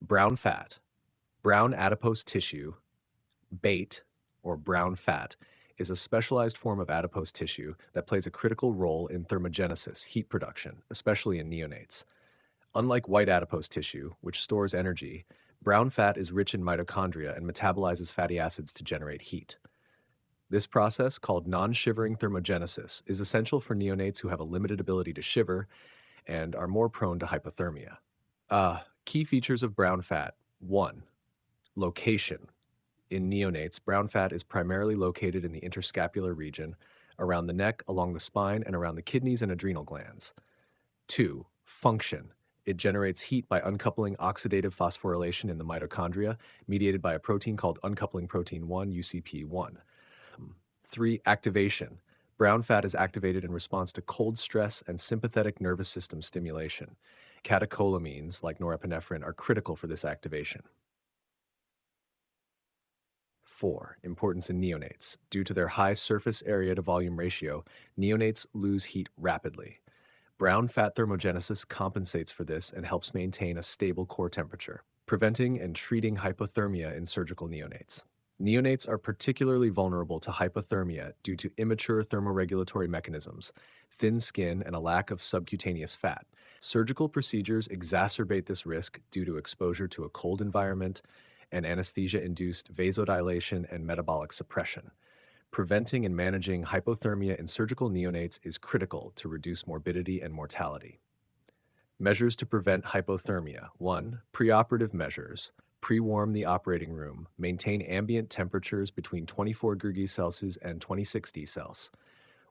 Brown fat, brown adipose tissue, BATE, or brown fat, is a specialized form of adipose tissue that plays a critical role in thermogenesis, heat production, especially in neonates. Unlike white adipose tissue, which stores energy, brown fat is rich in mitochondria and metabolizes fatty acids to generate heat. This process, called non-shivering thermogenesis, is essential for neonates who have a limited ability to shiver and are more prone to hypothermia. Key features of brown fat. 1. Location. In neonates, brown fat is primarily located in the interscapular region, around the neck, along the spine, and around the kidneys and adrenal glands. 2. Function. It generates heat by uncoupling oxidative phosphorylation in the mitochondria, mediated by a protein called uncoupling protein 1, UCP1. 3. Activation. Brown fat is activated in response to cold stress and sympathetic nervous system stimulation. Catecholamines, like norepinephrine, are critical for this activation. 4. Importance in neonates. Due to their high surface area to volume ratio, neonates lose heat rapidly. Brown fat thermogenesis compensates for this and helps maintain a stable core temperature, preventing and treating hypothermia in surgical neonates. Neonates are particularly vulnerable to hypothermia due to immature thermoregulatory mechanisms, thin skin, and a lack of subcutaneous fat. Surgical procedures exacerbate this risk due to exposure to a cold environment and anesthesia-induced vasodilation and metabolic suppression. Preventing and managing hypothermia in surgical neonates is critical to reduce morbidity and mortality. Measures to prevent hypothermia. 1. Preoperative measures. Pre-warm the operating room. Maintain ambient temperatures between 24 degrees Celsius and 26 degrees Celsius.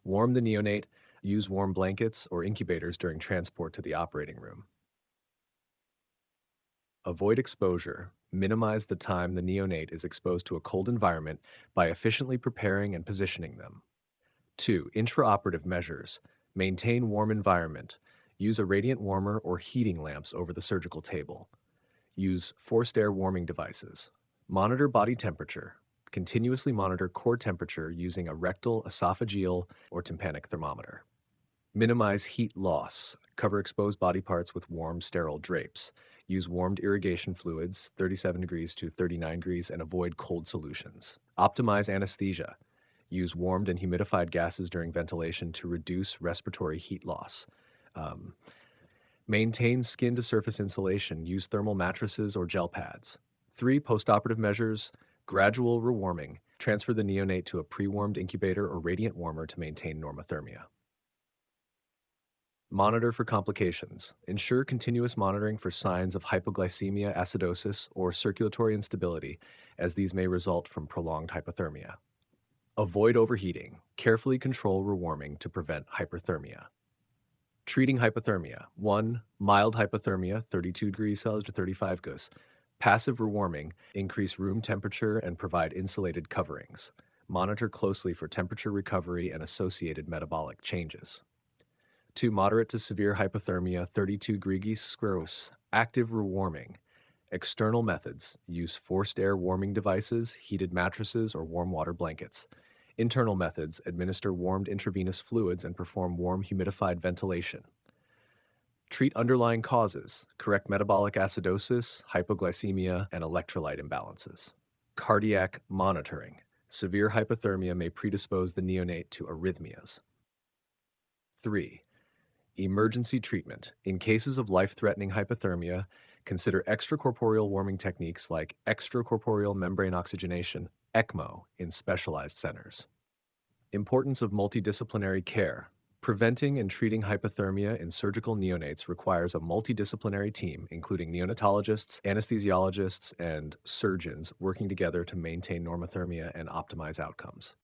Warm the neonate. Use warm blankets or incubators during transport to the operating room. Avoid exposure. Minimize the time the neonate is exposed to a cold environment by efficiently preparing and positioning them. 2. Intraoperative measures. Maintain warm environment. Use a radiant warmer or heating lamps over the surgical table. Use forced air warming devices. Monitor body temperature. Continuously monitor core temperature using a rectal, esophageal, or tympanic thermometer. Minimize heat loss. Cover exposed body parts with warm, sterile drapes. Use warmed irrigation fluids, 37 degrees to 39 degrees, and avoid cold solutions. Optimize anesthesia. Use warmed and humidified gases during ventilation to reduce respiratory heat loss. Maintain skin-to-surface insulation. Use thermal mattresses or gel pads. 3. Postoperative measures. Gradual rewarming. Transfer the neonate to a pre-warmed incubator or radiant warmer to maintain normothermia. Monitor for complications. Ensure continuous monitoring for signs of hypoglycemia, acidosis, or circulatory instability, as these may result from prolonged hypothermia. Avoid overheating. Carefully control rewarming to prevent hyperthermia. Treating hypothermia. 1. Mild hypothermia, 32 degrees Celsius to 35 degrees. Passive rewarming. Increase room temperature and provide insulated coverings. Monitor closely for temperature recovery and associated metabolic changes. 2. Moderate to severe hypothermia, 32 degrees Celsius. Active rewarming. External methods. Use forced air warming devices, heated mattresses, or warm water blankets. Internal methods. Administer warmed intravenous fluids and perform warm humidified ventilation. Treat underlying causes. Correct metabolic acidosis, hypoglycemia, and electrolyte imbalances. Cardiac monitoring. Severe hypothermia may predispose the neonate to arrhythmias. 3. Emergency treatment. In cases of life-threatening hypothermia, consider extracorporeal warming techniques like extracorporeal membrane oxygenation, ECMO, in specialized centers. Importance of multidisciplinary care. Preventing and treating hypothermia in surgical neonates requires a multidisciplinary team, including neonatologists, anesthesiologists, and surgeons working together to maintain normothermia and optimize outcomes.